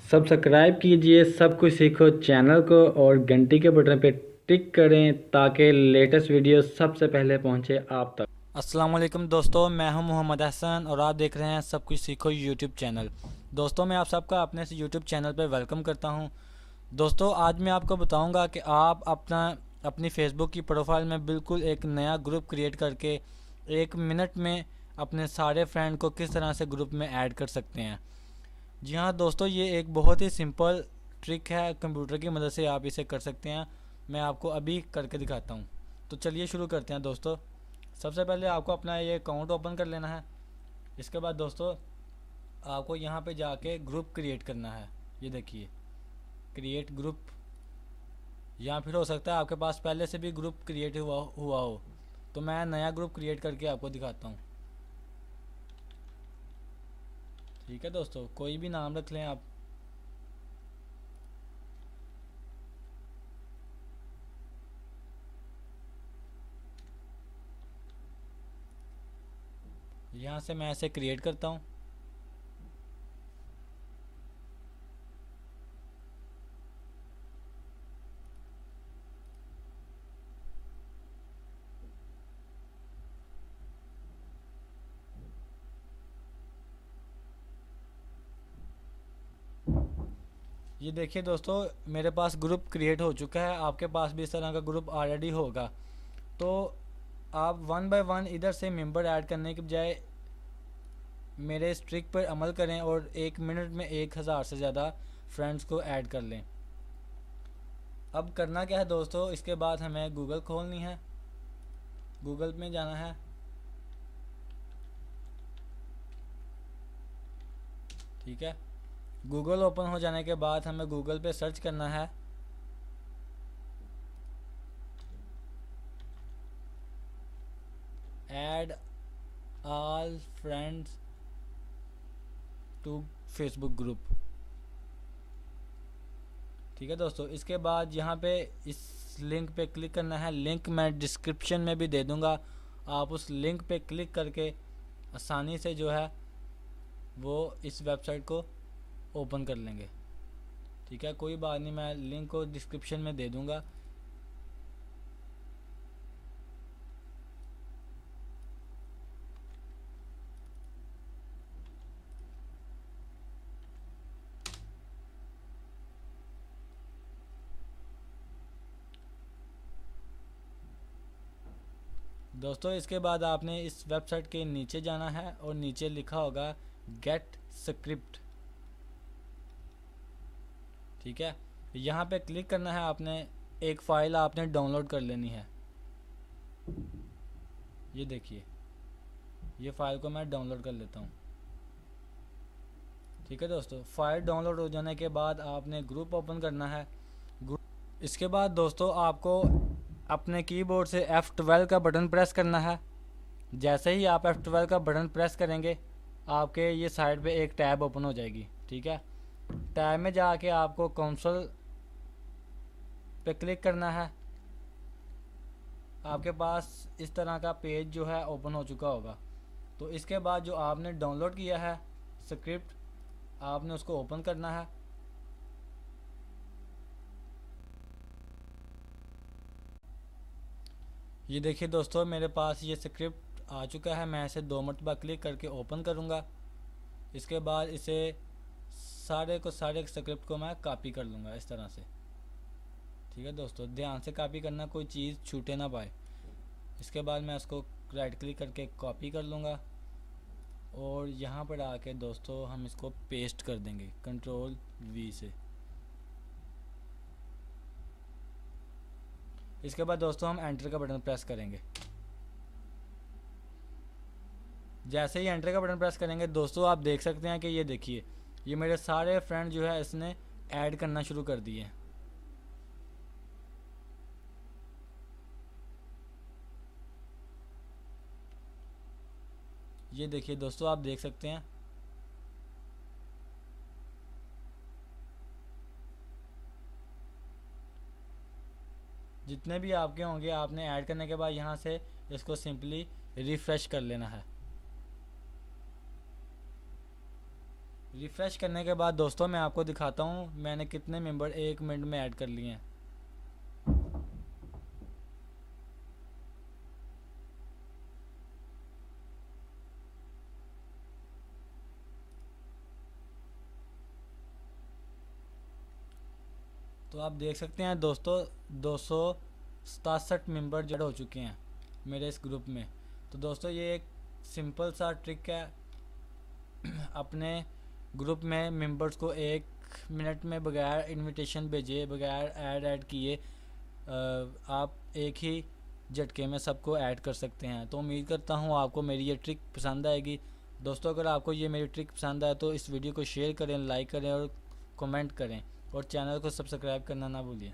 Subscribe कीजिए सब कुछ सीखो चैनल को और घंटी के बटन पे टिक करें ताकि लेटेस्ट वीडियो सबसे पहले पहुंचे आप तक। अस्सलाम वालेकुम दोस्तों, मैं हूं मोहम्मद हसन और आप देख रहे हैं सब कुछ सीखो यूट्यूब चैनल। दोस्तों, मैं आप सबका अपने इस यूट्यूब चैनल पर वेलकम करता हूं। दोस्तों, आज मैं आपको बताऊंगा कि आप अपनी फेसबुक की प्रोफाइल में बिल्कुल एक नया ग्रुप क्रिएट करके 1 मिनट में अपने सारे फ्रेंड को किस तरह से ग्रुप में ऐड कर सकते हैं। जी हाँ दोस्तों, ये एक बहुत ही सिंपल ट्रिक है, कंप्यूटर की मदद से आप इसे कर सकते हैं। मैं आपको अभी करके दिखाता हूँ। तो चलिए शुरू करते हैं दोस्तों। सबसे पहले आपको अपना ये अकाउंट ओपन कर लेना है। इसके बाद दोस्तों आपको यहाँ पे जाके ग्रुप क्रिएट करना है। ये देखिए, क्रिएट ग्रुप, या फिर हो सकता है आपके पास पहले से भी ग्रुप क्रिएट हुआ हो। तो मैं नया ग्रुप क्रिएट करके आपको दिखाता हूँ। ठीक है दोस्तों, कोई भी नाम रख लें आप। यहाँ से मैं ऐसे क्रिएट करता हूँ। ये देखिए दोस्तों, मेरे पास ग्रुप क्रिएट हो चुका है। आपके पास भी इस तरह का ग्रुप ऑलरेडी होगा। तो आप 1 बाय 1 इधर से मेंबर ऐड करने के बजाय मेरे इस ट्रिक पर अमल करें और 1 मिनट में 1000 से ज़्यादा फ्रेंड्स को ऐड कर लें। अब करना क्या है दोस्तों, इसके बाद हमें गूगल खोलनी है। गूगल में जाना है। ठीक है, गूगल ओपन हो जाने के बाद हमें गूगल पे सर्च करना है add all friends to Facebook group. ठीक है दोस्तों, इसके बाद यहाँ पे इस लिंक पे क्लिक करना है। लिंक मैं डिस्क्रिप्शन में भी दे दूँगा। आप उस लिंक पे क्लिक करके आसानी से जो है वो इस वेबसाइट को ओपन कर लेंगे। ठीक है, कोई बात नहीं, मैं लिंक को डिस्क्रिप्शन में दे दूँगा। दोस्तों, इसके बाद आपने इस वेबसाइट के नीचे जाना है और नीचे लिखा होगा गेट स्क्रिप्ट। ठीक है, यहाँ पे क्लिक करना है आपने। एक फ़ाइल आपने डाउनलोड कर लेनी है। ये देखिए, ये फ़ाइल को मैं डाउनलोड कर लेता हूँ। ठीक है दोस्तों, फ़ाइल डाउनलोड हो जाने के बाद आपने ग्रुप ओपन करना है। इसके बाद दोस्तों आपको अपने कीबोर्ड से F12 का बटन प्रेस करना है। जैसे ही आप F12 का बटन प्रेस करेंगे आपके ये साइड पे एक टैब ओपन हो जाएगी। ठीक है, टैब में जाके आपको कंसोल पे क्लिक करना है। आपके पास इस तरह का पेज जो है ओपन हो चुका होगा। तो इसके बाद जो आपने डाउनलोड किया है स्क्रिप्ट, आपने उसको ओपन करना है। ये देखिए दोस्तों, मेरे पास ये स्क्रिप्ट आ चुका है। मैं इसे 2 मरतबा क्लिक करके ओपन करूँगा। इसके बाद इसे सारे को सारे स्क्रिप्ट को मैं कॉपी कर लूँगा इस तरह से। ठीक है दोस्तों, ध्यान से कॉपी करना, कोई चीज़ छूटे ना पाए। इसके बाद मैं इसको राइट क्लिक करके कॉपी कर लूँगा और यहाँ पर आके दोस्तों हम इसको पेस्ट कर देंगे Ctrl+V से। इसके बाद दोस्तों हम एंटर का बटन प्रेस करेंगे। जैसे ही एंटर का बटन प्रेस करेंगे दोस्तों आप देख सकते हैं कि ये देखिए, ये मेरे सारे फ्रेंड जो है इसने ऐड करना शुरू कर दिए हैं। ये देखिए दोस्तों, आप देख सकते हैं। जितने भी आपके होंगे आपने ऐड करने के बाद यहाँ से इसको सिंपली रिफ़्रेश कर लेना है। रिफ़्रेश करने के बाद दोस्तों मैं आपको दिखाता हूँ मैंने कितने मेंबर 1 मिनट में ऐड कर लिए हैं। तो आप देख सकते हैं दोस्तों 267 मेंबर जड़ हो चुके हैं मेरे इस ग्रुप में। तो दोस्तों ये एक सिंपल सा ट्रिक है अपने ग्रुप में मेंबर्स को 1 मिनट में बगैर इनविटेशन भेजे, बगैर ऐड किए आप एक ही झटके में सबको ऐड कर सकते हैं। तो उम्मीद करता हूँ आपको मेरी ये ट्रिक पसंद आएगी। दोस्तों अगर आपको ये मेरी ट्रिक पसंद आए तो इस वीडियो को शेयर करें, लाइक करें और कमेंट करें और चैनल को सब्सक्राइब करना ना भूलिए।